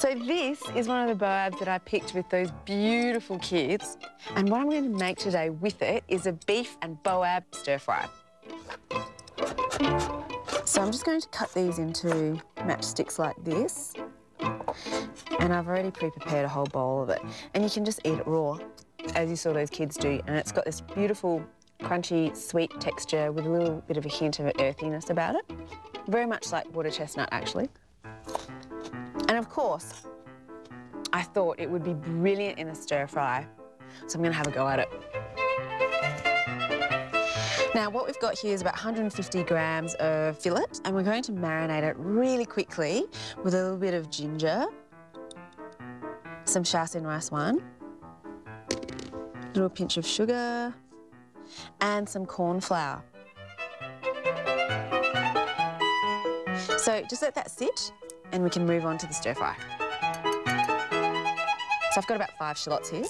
So this is one of the boabs that I picked with those beautiful kids. And what I'm going to make today with it is a beef and boab stir fry. So I'm just going to cut these into matchsticks like this. And I've already pre-prepared a whole bowl of it. And you can just eat it raw, as you saw those kids do. And it's got this beautiful, crunchy, sweet texture with a little bit of a hint of earthiness about it. Very much like water chestnut, actually. And of course, I thought it would be brilliant in a stir fry. So I'm going to have a go at it. Now, what we've got here is about 150 grams of fillet, and we're going to marinate it really quickly with a little bit of ginger, some shaoxing rice wine, a little pinch of sugar, and some corn flour. So just let that sit, and we can move on to the stir fry. So I've got about 5 shallots here,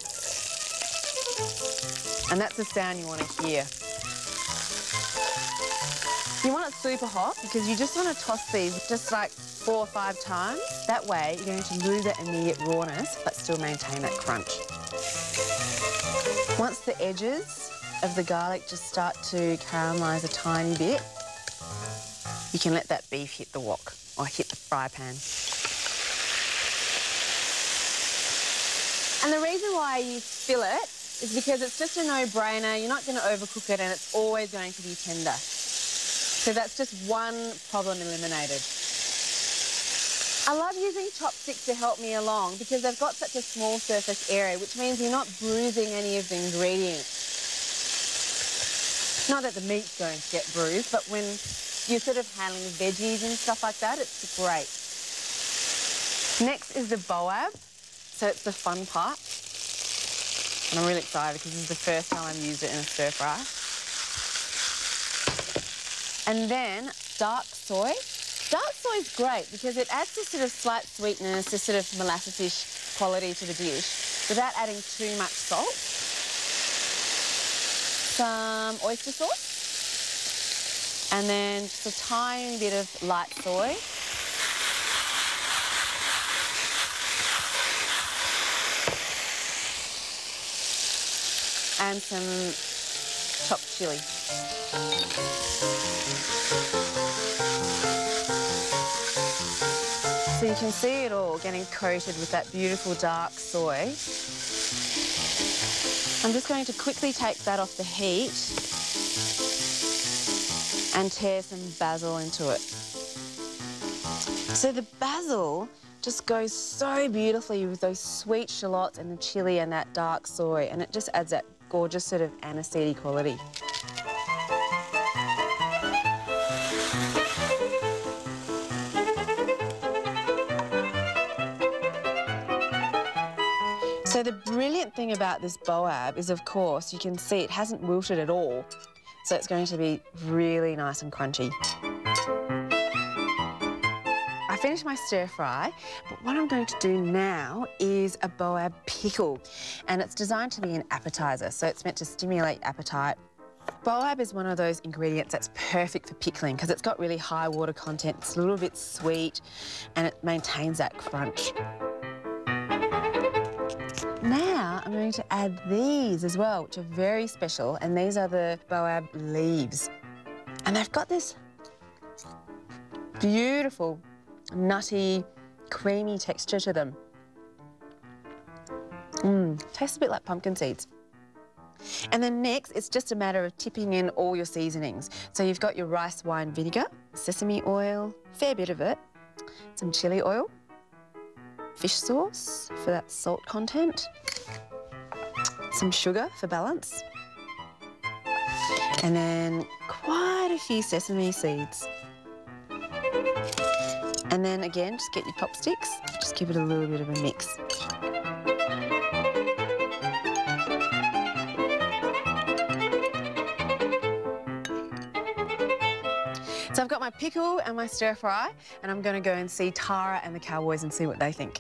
and that's the sound you want to hear. You want it super hot because you just want to toss these just like 4 or 5 times. That way you're going to lose that immediate rawness but still maintain that crunch. Once the edges of the garlic just start to caramelise a tiny bit, you can let that beef hit the wok or hit the fry pan. And the reason why I use fillet is because it's just a no-brainer. You're not going to overcook it and it's always going to be tender. So that's just one problem eliminated. I love using chopsticks to help me along because they've got such a small surface area, which means you're not bruising any of the ingredients. Not that the meat's going to get bruised, but when you're sort of handling veggies and stuff like that, it's great. Next is the boab. So it's the fun part. And I'm really excited because this is the first time I've used it in a stir fry. And then dark soy. Dark soy is great because it adds this sort of slight sweetness, this sort of molasses-ish quality to the dish without adding too much salt. Some oyster sauce. And then just a tiny bit of light soy. And some chopped chilli. So you can see it all getting coated with that beautiful dark soy. I'm just going to quickly take that off the heat and tear some basil into it. So the basil just goes so beautifully with those sweet shallots and the chilli and that dark soy, and it just adds that gorgeous sort of aniseedy quality. So the brilliant thing about this boab is, of course, you can see it hasn't wilted at all, so it's going to be really nice and crunchy. I finished my stir fry, but what I'm going to do now is a boab pickle, and it's designed to be an appetizer, so it's meant to stimulate appetite. Boab is one of those ingredients that's perfect for pickling because it's got really high water content, it's a little bit sweet, and it maintains that crunch. Now I'm going to add these as well, which are very special, and these are the boab leaves. And they've got this beautiful, nutty, creamy texture to them. Tastes a bit like pumpkin seeds. And then next, it's just a matter of tipping in all your seasonings. So you've got your rice wine vinegar, sesame oil, fair bit of it, some chili oil, fish sauce for that salt content, some sugar for balance, and then quite a few sesame seeds. And then again, just get your chopsticks, just give it a little bit of a mix. So I've got my pickle and my stir fry, and I'm going to go and see Tara and the cowboys and see what they think.